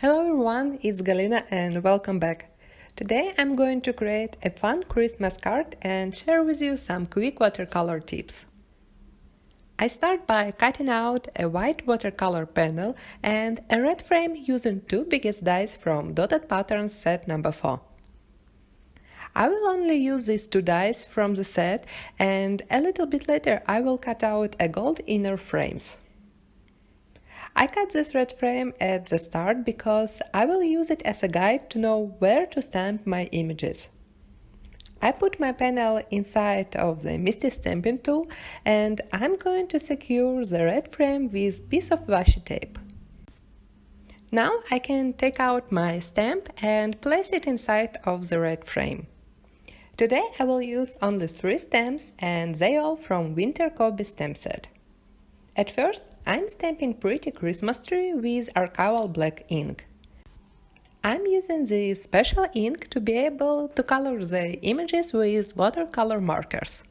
Hello everyone, it's Galina and welcome back. Today I'm going to create a fun Christmas card and share with you some quick watercolor tips. I start by cutting out a white watercolor panel and a red frame using two biggest dies from Dotted Patterns set number 4. I will only use these two dies from the set, and a little bit later I will cut out a gold inner frames. I cut this red frame at the start because I will use it as a guide to know where to stamp my images. I put my panel inside of the MISTI stamping tool and I'm going to secure the red frame with a piece of washi tape. Now I can take out my stamp and place it inside of the red frame. Today I will use only 3 stamps and they all from Winter KOBI stamp set. At first, I'm stamping pretty Christmas tree with archival black ink. I'm using this special ink to be able to color the images with watercolor markers.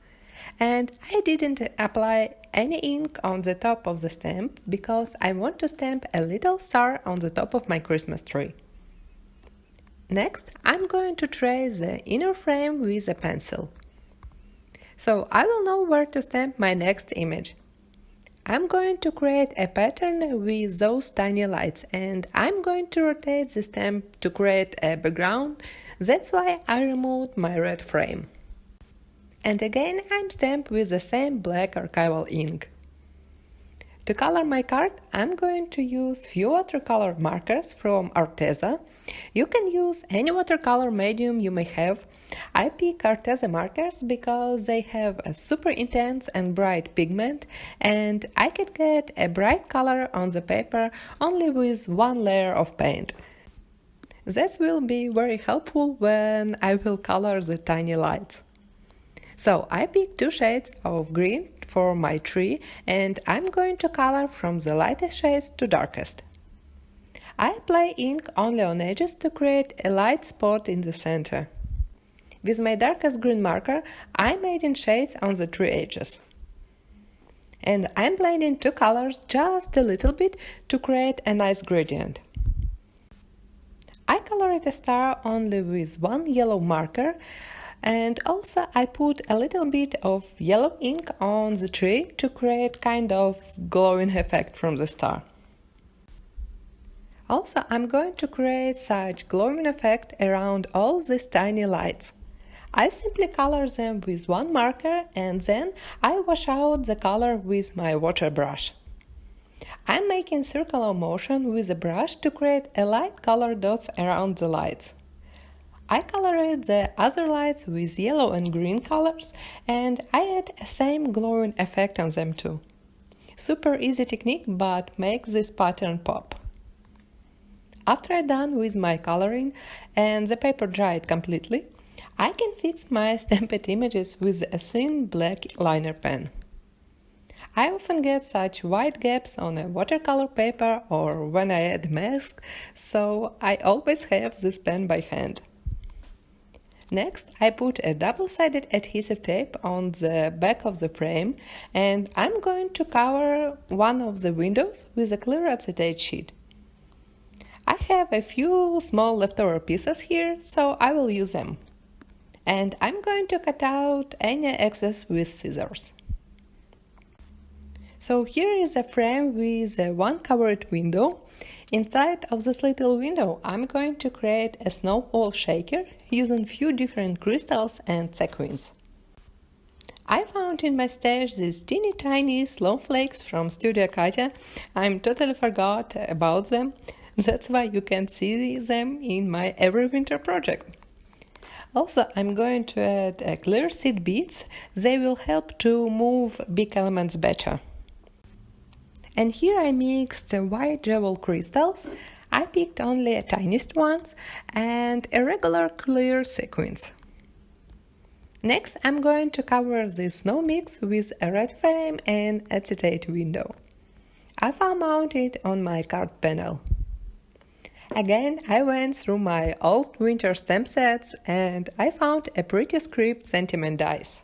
And I didn't apply any ink on the top of the stamp because I want to stamp a little star on the top of my Christmas tree. Next, I'm going to trace the inner frame with a pencil. So I will know where to stamp my next image. I'm going to create a pattern with those tiny lights and I'm going to rotate the stamp to create a background. That's why I removed my red frame. And again I'm stamped with the same black archival ink. To color my card, I'm going to use few watercolor markers from Arteza. You can use any watercolor medium you may have. I pick Arteza markers because they have a super intense and bright pigment and I can get a bright color on the paper only with one layer of paint. That will be very helpful when I will color the tiny lights. So I picked 2 shades of green for my tree and I'm going to color from the lightest shades to darkest. I apply ink only on edges to create a light spot in the center. With my darkest green marker, I made in shades on the tree edges. And I'm blending 2 colors just a little bit to create a nice gradient. I colored a star only with 1 yellow marker, and also I put a little bit of yellow ink on the tree to create kind of glowing effect from the star. Also, I'm going to create such glowing effect around all these tiny lights. I simply color them with 1 marker and then I wash out the color with my water brush. I'm making circular motion with the brush to create a light color dots around the lights. I colored the other lights with yellow and green colors and I add a same glowing effect on them too. Super easy technique, but makes this pattern pop. After I'm done with my coloring and the paper dried completely, I can fix my stamped images with a thin black liner pen. I often get such white gaps on a watercolor paper or when I add mask, so I always have this pen by hand. Next, I put a double-sided adhesive tape on the back of the frame and I'm going to cover one of the windows with a clear acetate sheet. I have a few small leftover pieces here, so I will use them. And I'm going to cut out any excess with scissors. So here is a frame with a 1 covered window. Inside of this little window I'm going to create a snowball shaker using few different crystals and sequins. I found in my stash these teeny tiny snowflakes from Studio Katia. I totally forgot about them. That's why you can see them in my every winter project. Also, I'm going to add clear seed beads. They will help to move big elements better. And here I mixed white jewel crystals. I picked only the tiniest ones and a regular clear sequins. Next, I'm going to cover this snow mix with a red frame and acetate window. I will mount it on my card panel. Again, I went through my old winter stamp sets and I found a pretty script sentiment dies.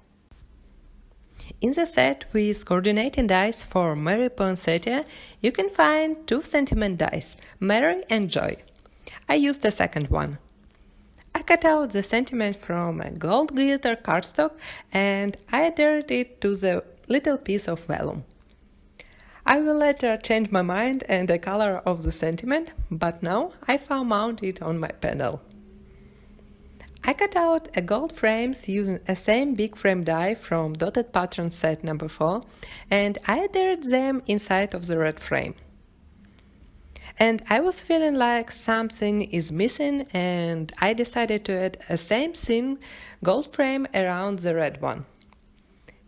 In the set with coordinating dies for Mary Poinsettia, you can find 2 sentiment dies, Mary and Joy. I used the second one. I cut out the sentiment from a gold glitter cardstock and I adhered it to the little piece of vellum. I will later change my mind and the color of the sentiment, but now I found mount it on my panel. I cut out a gold frames using a same big frame die from Dotted Pattern set number 4 and I adhered them inside of the red frame. And I was feeling like something is missing and I decided to add a same thin gold frame around the red one.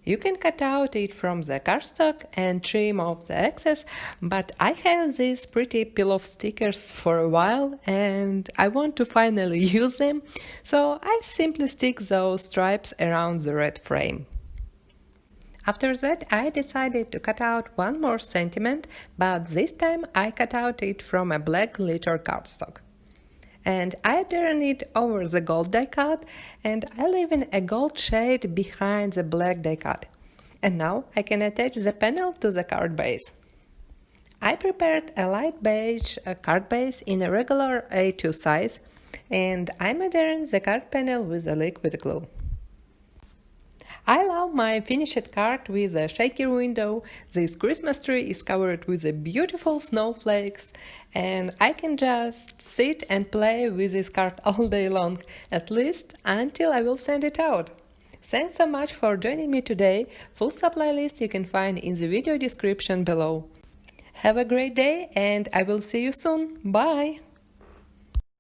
You can cut out it from the cardstock and trim off the excess, but I have these pretty peel-off stickers for a while and I want to finally use them, so I simply stick those stripes around the red frame. After that, I decided to cut out one more sentiment, but this time I cut out it from a black glitter cardstock. And I adorn it over the gold die cut, and I leave in a gold shade behind the black die cut. And now I can attach the panel to the card base. I prepared a light beige card base in a regular A2 size, and I'm adhering the card panel with a liquid glue. I love my finished card with a shaky window. This Christmas tree is covered with beautiful snowflakes and I can just sit and play with this card all day long, at least until I will send it out. Thanks so much for joining me today. Full supply list you can find in the video description below. Have a great day and I will see you soon. Bye!